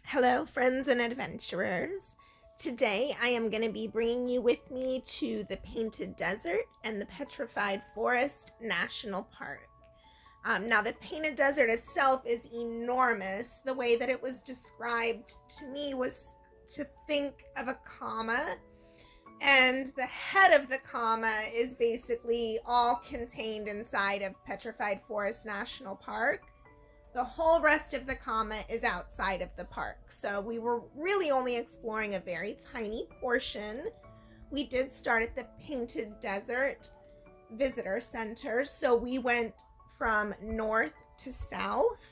Hello, friends and adventurers. Today I am going to be bringing you with me to the Painted Desert and the Petrified Forest National Park. Now, the Painted Desert itself is enormous. The way that it was described to me was to think of a comma, and the head of the comma is basically all contained inside of Petrified Forest National Park. The whole rest of the comma is outside of the park. So we were really only exploring a very tiny portion. We did start at the Painted Desert Visitor Center. So we went from north to south.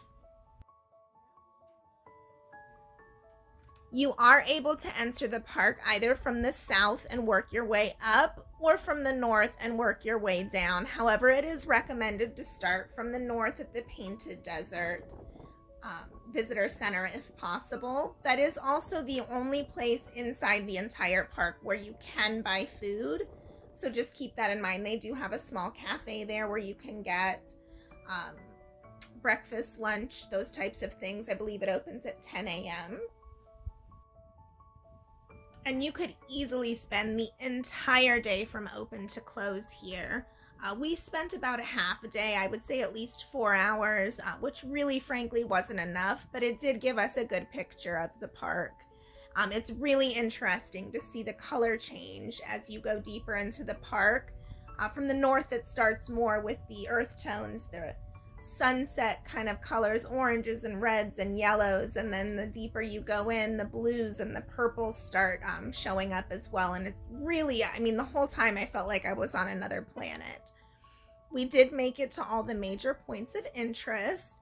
You are able to enter the park either from the south and work your way up or from the north and work your way down. However, it is recommended to start from the north at the Painted Desert Visitor Center if possible. That is also the only place inside the entire park where you can buy food. So just keep that in mind. They do have a small cafe there where you can get breakfast, lunch, those types of things. I believe it opens at 10 a.m. And you could easily spend the entire day from open to close here. We spent about a half a day, I would say at least 4 hours, which really frankly wasn't enough, but it did give us a good picture of the park. It's really interesting to see the color change as you go deeper into the park. From the north, it starts more with the earth tones, the sunset kind of colors, oranges and reds and yellows, and then the deeper you go in, the blues and the purples start showing up as well. And it really, the whole time I felt like I was on another planet. We did make it to all the major points of interest.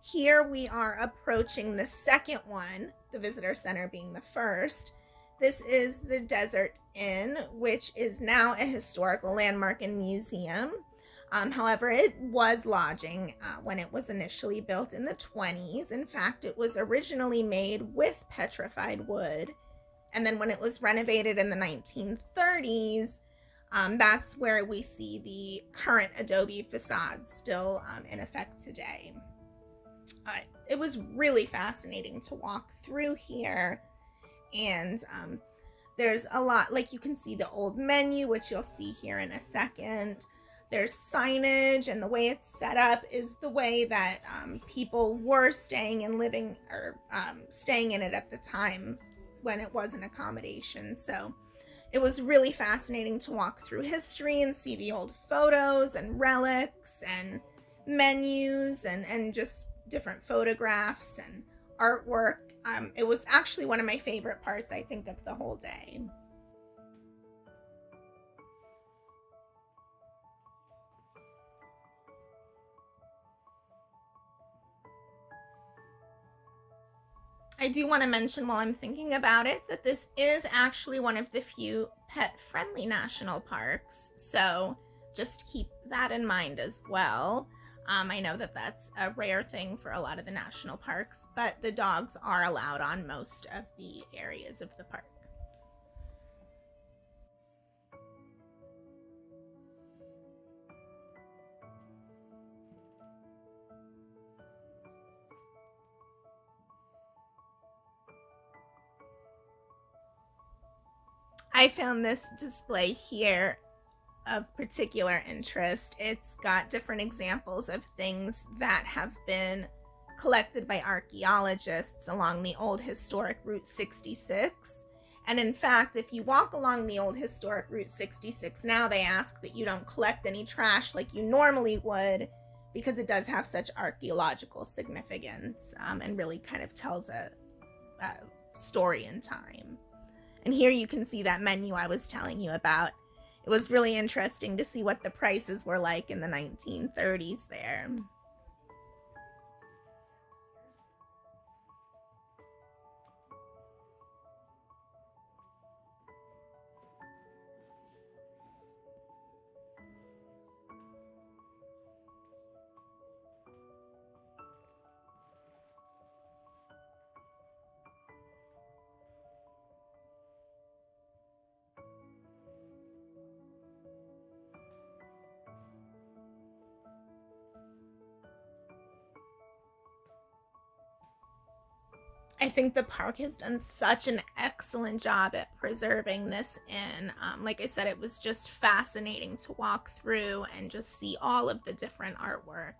Here we are approaching the second one, the visitor center being the first. This is the Desert Inn, which is now a historical landmark and museum. However, it was lodging when it was initially built in the 20s. In fact, it was originally made with petrified wood. And then when it was renovated in the 1930s, that's where we see the current adobe facade still in effect today. It was really fascinating to walk through here. And there's a lot, like you can see the old menu, which you'll see here in a second. There's signage, and the way it's set up is the way that people were staying and living or staying in it at the time when it was an accommodation. So it was really fascinating to walk through history and see the old photos and relics and menus and just different photographs and artwork. It was actually one of my favorite parts, I think, of the whole day. I do want to mention while I'm thinking about it that this is actually one of the few pet-friendly national parks, so just keep that in mind as well. I know that that's a rare thing for a lot of the national parks, but the dogs are allowed on most of the areas of the park. I found this display here of particular interest. It's got different examples of things that have been collected by archaeologists along the old historic Route 66. And in fact, if you walk along the old historic Route 66 now, they ask that you don't collect any trash like you normally would, because it does have such archaeological significance and really kind of tells a story in time. And here you can see that menu I was telling you about. It was really interesting to see what the prices were like in the 1930s there. I think the park has done such an excellent job at preserving this in. Like I said, it was just fascinating to walk through and just see all of the different artwork.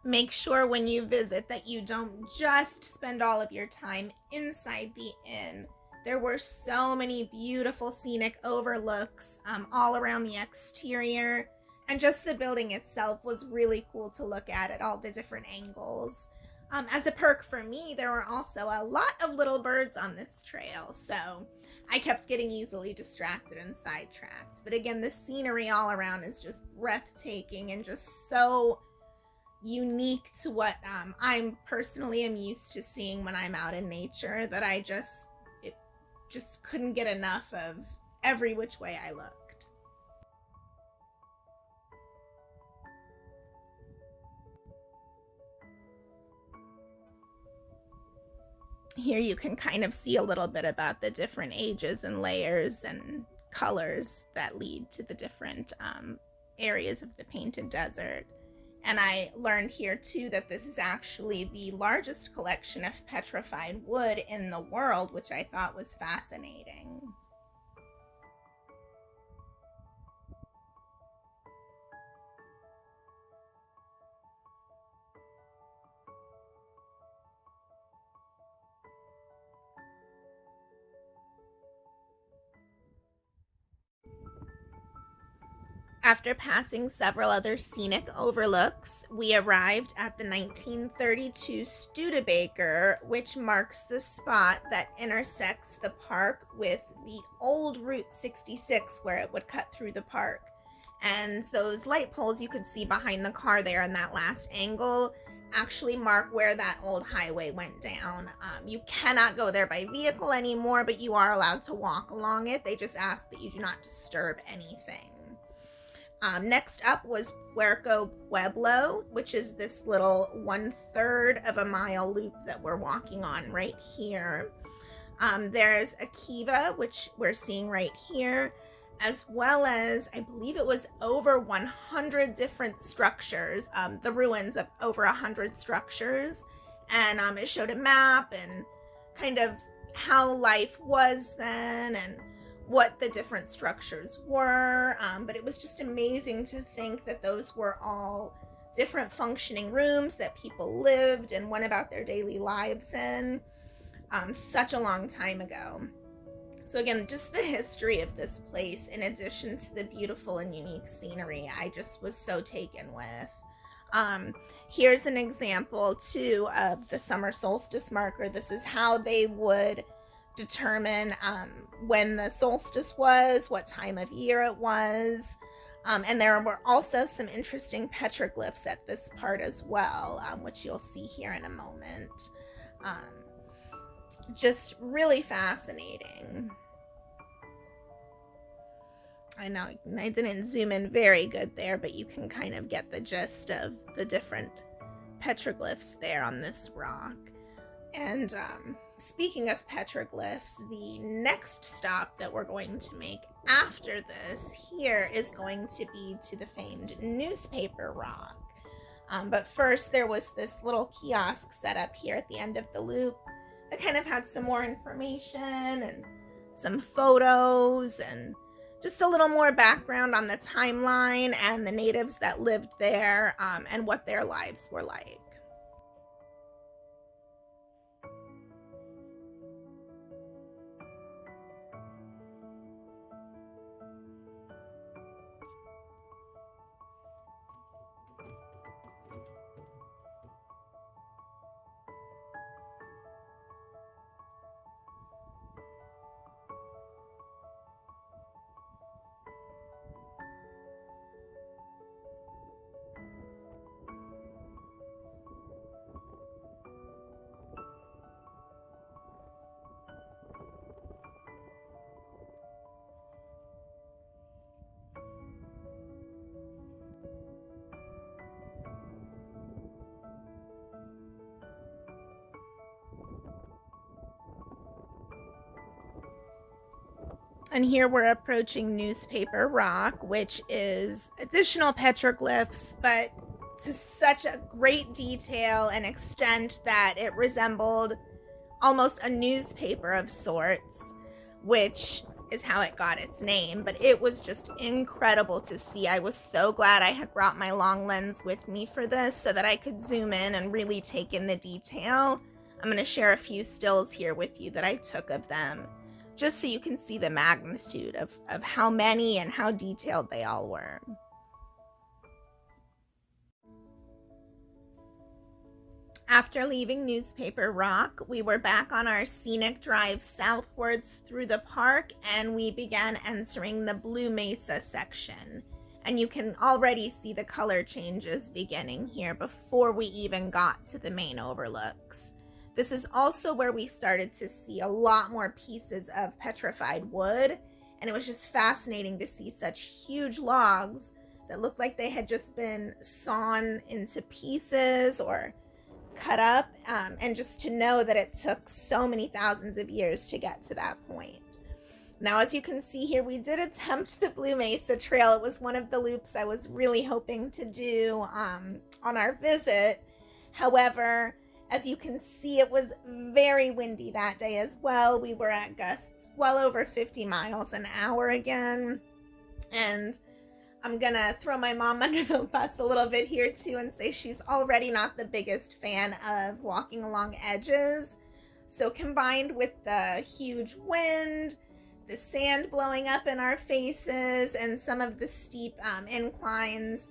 Make sure when you visit that you don't just spend all of your time inside the inn. There were so many beautiful scenic overlooks all around the exterior, and just the building itself was really cool to look at all the different angles. As a perk for me, there were also a lot of little birds on this trail, so I kept getting easily distracted and sidetracked. But again, the scenery all around is just breathtaking and just so unique to what I'm personally am used to seeing when I'm out in nature, that it just couldn't get enough of every which way I looked. Here you can kind of see a little bit about the different ages and layers and colors that lead to the different areas of the painted desert. And I learned here too that this is actually the largest collection of petrified wood in the world, which I thought was fascinating. After passing several other scenic overlooks, we arrived at the 1932 Studebaker, which marks the spot that intersects the park with the old Route 66, where it would cut through the park. And those light poles you could see behind the car there in that last angle actually mark where that old highway went down. You cannot go there by vehicle anymore, but you are allowed to walk along it. They just ask that you do not disturb anything. Next up was Puerto Pueblo, which is this little 1/3 of a mile loop that we're walking on right here. There's Akiva, which we're seeing right here, as well as I believe it was over 100 different structures, the ruins of over 100 structures. And it showed a map and kind of how life was then and what the different structures were. But it was just amazing to think that those were all different functioning rooms that people lived and went about their daily lives in such a long time ago. So again, just the history of this place, in addition to the beautiful and unique scenery, I just was so taken with. Um, Here's an example too of the summer solstice marker. This is how they would determine when the solstice was, what time of year it was. And there were also some interesting petroglyphs at this part as well, which you'll see here in a moment. Um, just really fascinating. I know I didn't zoom in very good there, but you can kind of get the gist of the different petroglyphs there on this rock. And speaking of petroglyphs, the next stop that we're going to make after this here is going to be to the famed newspaper rock. But first, there was this little kiosk set up here at the end of the loop that kind of had some more information and some photos and just a little more background on the timeline and the natives that lived there and what their lives were like. And here we're approaching Newspaper Rock, which is additional petroglyphs, but to such a great detail and extent that it resembled almost a newspaper of sorts, which is how it got its name. But it was just incredible to see. I was so glad I had brought my long lens with me for this so that I could zoom in and really take in the detail. I'm going to share a few stills here with you that I took of them, just so you can see the magnitude of how many and how detailed they all were. After leaving Newspaper Rock, we were back on our scenic drive southwards through the park, and we began entering the Blue Mesa section. And you can already see the color changes beginning here before we even got to the main overlooks. This is also where we started to see a lot more pieces of petrified wood, and it was just fascinating to see such huge logs that looked like they had just been sawn into pieces or cut up, and just to know that it took so many thousands of years to get to that point. Now, as you can see here, we did attempt the Blue Mesa Trail. It was one of the loops I was really hoping to do on our visit. However, as you can see, it was very windy that day as well. We were at gusts well over 50 miles an hour again. And I'm gonna throw my mom under the bus a little bit here too and say she's already not the biggest fan of walking along edges. So combined with the huge wind, the sand blowing up in our faces, and some of the steep inclines,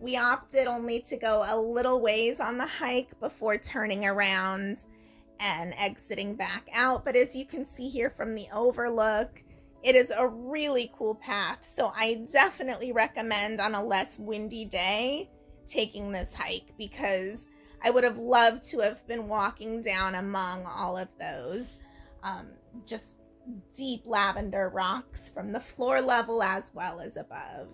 we opted only to go a little ways on the hike before turning around and exiting back out. But as you can see here from the overlook, it is a really cool path, so I definitely recommend on a less windy day taking this hike, because I would have loved to have been walking down among all of those just deep lavender rocks from the floor level as well as above.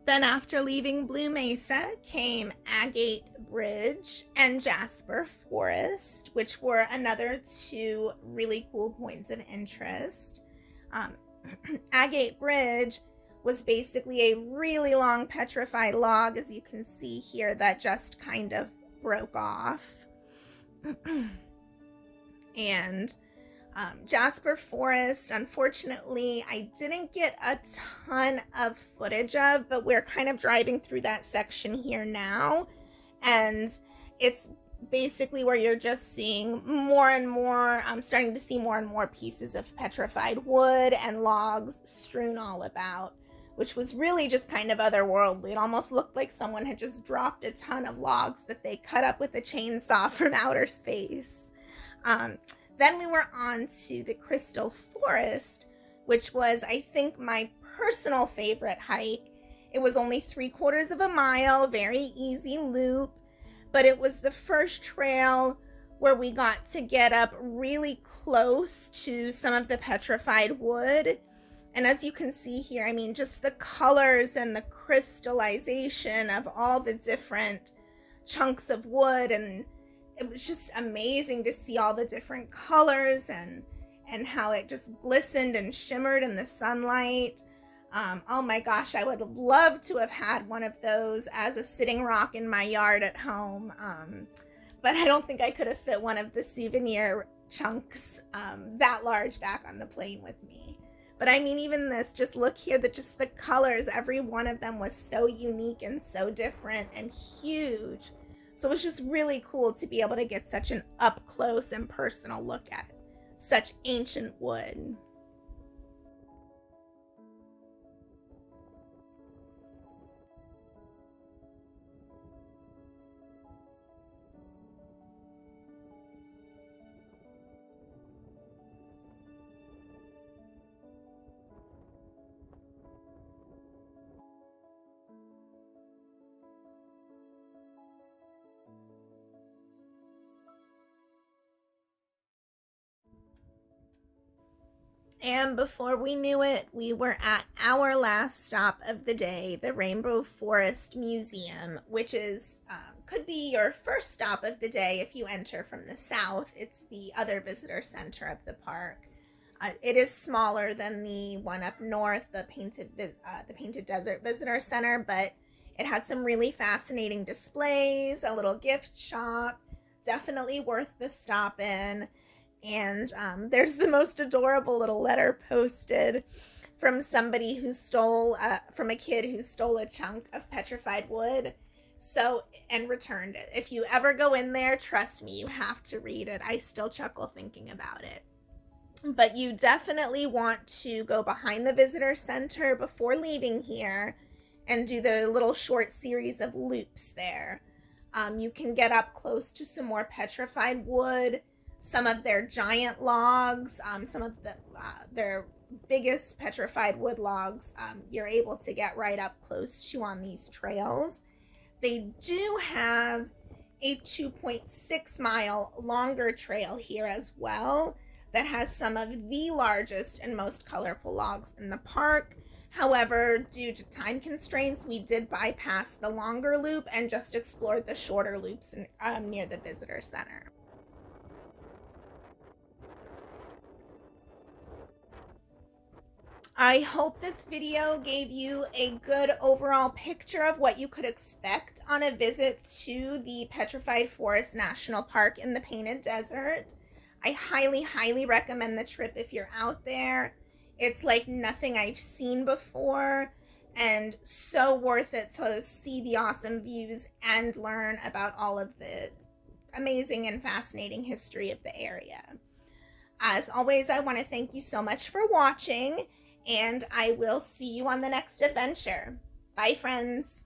Then after leaving Blue Mesa came Agate Bridge and Jasper Forest, which were another two really cool points of interest. Agate Bridge was basically a really long petrified log, as you can see here, that just kind of broke off. And Jasper Forest, unfortunately, I didn't get a ton of footage of, but we're kind of driving through that section here now. And it's basically where you're just seeing more and more, I'm starting to see more and more pieces of petrified wood and logs strewn all about, which was really just kind of otherworldly. It almost looked like someone had just dropped a ton of logs that they cut up with a chainsaw from outer space. Then we were on to the Crystal Forest, which was, I think, my personal favorite hike. It was only 3/4 of a mile, very easy loop, but it was the first trail where we got to get up really close to some of the petrified wood. And as you can see here, I mean, just the colors and the crystallization of all the different chunks of wood, and it was just amazing to see all the different colors and how it just glistened and shimmered in the sunlight. Oh my gosh, I would have loved to have had one of those as a sitting rock in my yard at home. But I don't think I could have fit one of the souvenir chunks that large back on the plane with me. But I mean, even this, just look here, just the colors, every one of them was so unique and so different and huge. So it was just really cool to be able to get such an up close and personal look at such ancient wood. And before we knew it, we were at our last stop of the day, the Rainbow Forest Museum, which is could be your first stop of the day if you enter from the south. It's the other visitor center of the park. It is smaller than the one up north, the Painted Desert Visitor Center, but it had some really fascinating displays, a little gift shop. Definitely worth the stop in. And there's the most adorable little letter posted from somebody who stole from a kid who stole a chunk of petrified wood, so, and returned it. If you ever go in there, trust me, you have to read it. I still chuckle thinking about it. But you definitely want to go behind the visitor center before leaving here and do the little short series of loops there. You can get up close to some more petrified wood, some of their giant logs, some of their biggest petrified wood logs you're able to get right up close to on these trails. They do have a 2.6-mile longer trail here as well that has some of the largest and most colorful logs in the park. However, due to time constraints, we did bypass the longer loop and just explored the shorter loops near the visitor center. I hope this video gave you a good overall picture of what you could expect on a visit to the Petrified Forest National Park in the Painted Desert. I highly, highly recommend the trip if you're out there. It's like nothing I've seen before, and so worth it to see the awesome views and learn about all of the amazing and fascinating history of the area. As always, I want to thank you so much for watching, and I will see you on the next adventure. Bye, friends.